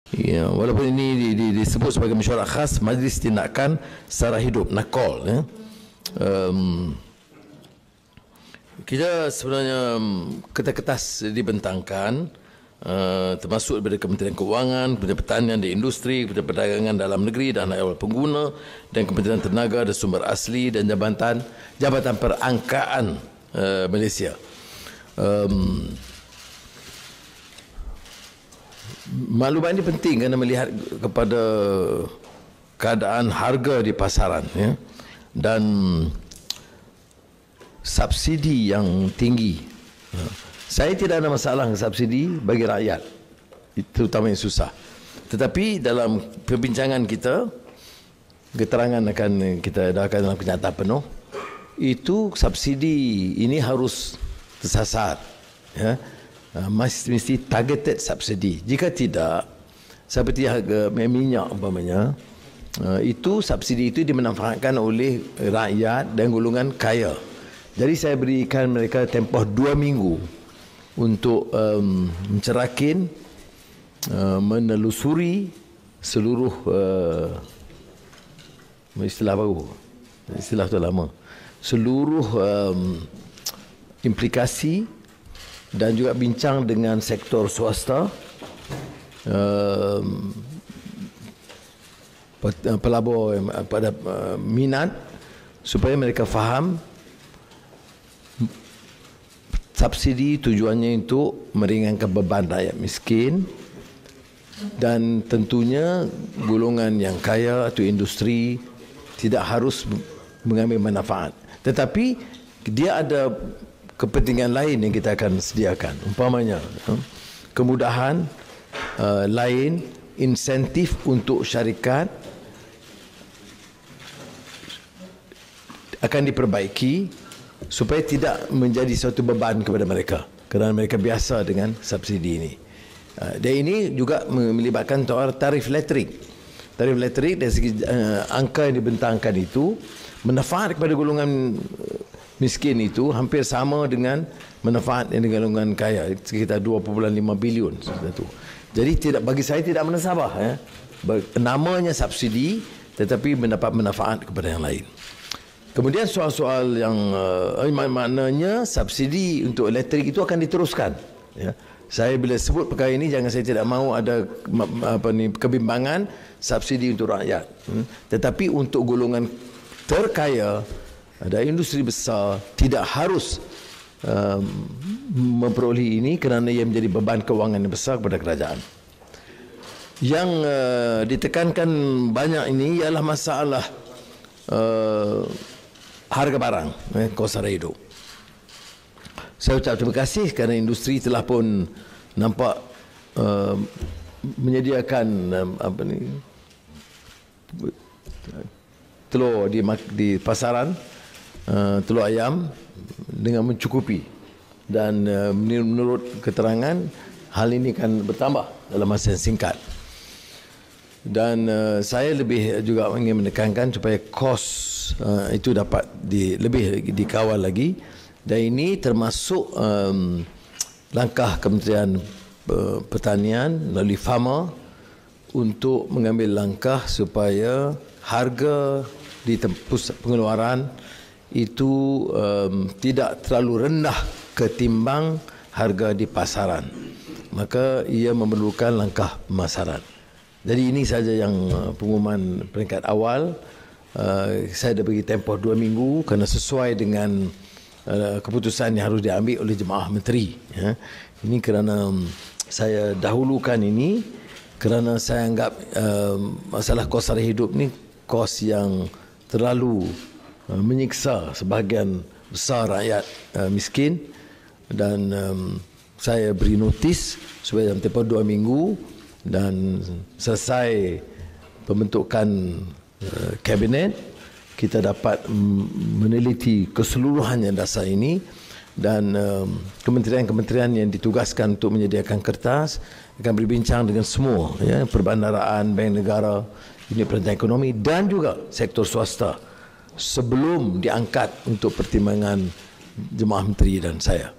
Ya, walaupun ini disebut sebagai mesyuarat khas Majlis Tindakan Sara Hidup NAKOL, ya. Kita sebenarnya kertas-kertas dibentangkan, termasuk daripada Kementerian Keuangan, Kementerian Pertanian dan Industri, Kementerian Perdagangan Dalam Negeri dan Awal Pengguna, dan Kementerian Tenaga dan Sumber Asli, dan Jabatan Perangkaan Malaysia. Maklumat ini penting kerana melihat kepada keadaan harga di pasaran, ya, dan subsidi yang tinggi. Saya tidak ada masalah dengan subsidi bagi rakyat, terutama yang susah. Tetapi dalam perbincangan kita, keterangan akan kita edarkan dalam kenyataan penuh, itu subsidi ini harus tersasar, ya. Mesti targeted subsidi. Jika tidak, seperti harga minyak umpamanya, itu subsidi itu dimanfaatkan oleh rakyat dan golongan kaya. Jadi saya berikan mereka tempoh 2 minggu untuk mencerakin, menelusuri seluruh istilah baru, istilah tu lama, seluruh implikasi, dan juga bincang dengan sektor swasta, pelabur pada minat, supaya mereka faham subsidi tujuannya untuk meringankan beban rakyat miskin, dan tentunya golongan yang kaya atau industri tidak harus mengambil manfaat, tetapi dia ada kepentingan lain yang kita akan sediakan, umpamanya kemudahan lain, insentif untuk syarikat akan diperbaiki supaya tidak menjadi suatu beban kepada mereka, kerana mereka biasa dengan subsidi ini. Dan ini juga melibatkan tarif elektrik. Tarif elektrik dari segi angka yang dibentangkan itu manfaat kepada golongan miskin itu hampir sama dengan manfaat yang dengan golongan kaya, sekitar 2.5 bilion. Jadi tidak, bagi saya tidak menasabah, ya. Namanya subsidi tetapi mendapat manfaat kepada yang lain. Kemudian soal-soal yang maknanya subsidi untuk elektrik itu akan diteruskan, ya. Saya bila sebut perkara ini, jangan saya tidak mahu ada kebimbangan subsidi untuk rakyat, tetapi untuk golongan terkaya, ada industri besar, tidak harus memperoleh ini kerana ia menjadi beban kewangan yang besar kepada kerajaan. Yang ditekankan banyak ini ialah masalah harga barang, kos sara hidup. Saya ucap terima kasih kerana industri telah pun nampak menyediakan telur di pasaran, telur ayam dengan mencukupi, dan menurut keterangan hal ini akan bertambah dalam masa yang singkat. Dan saya lebih juga ingin menekankan supaya kos itu dapat lebih dikawal lagi, dan ini termasuk langkah Kementerian Pertanian melalui Farmer untuk mengambil langkah supaya harga di pusat pengeluaran itu tidak terlalu rendah ketimbang harga di pasaran. Maka ia memerlukan langkah pemasaran. Jadi ini saja yang pengumuman peringkat awal. Saya dah bagi tempoh 2 minggu kerana sesuai dengan keputusan yang harus diambil oleh Jemaah Menteri, ya. Ini kerana saya dahulukan ini kerana saya anggap masalah kos sara hidup ni kos yang terlalu menyiksa sebahagian besar rakyat miskin, dan saya beri notis supaya dalam tempoh 2 minggu dan selesai pembentukan kabinet, kita dapat meneliti keseluruhan yang dasar ini, dan kementerian-kementerian yang ditugaskan untuk menyediakan kertas akan berbincang dengan semua, ya, perbandaraan, bank negara, unit perancangan ekonomi dan juga sektor swasta sebelum diangkat untuk pertimbangan Jemaah Menteri dan saya.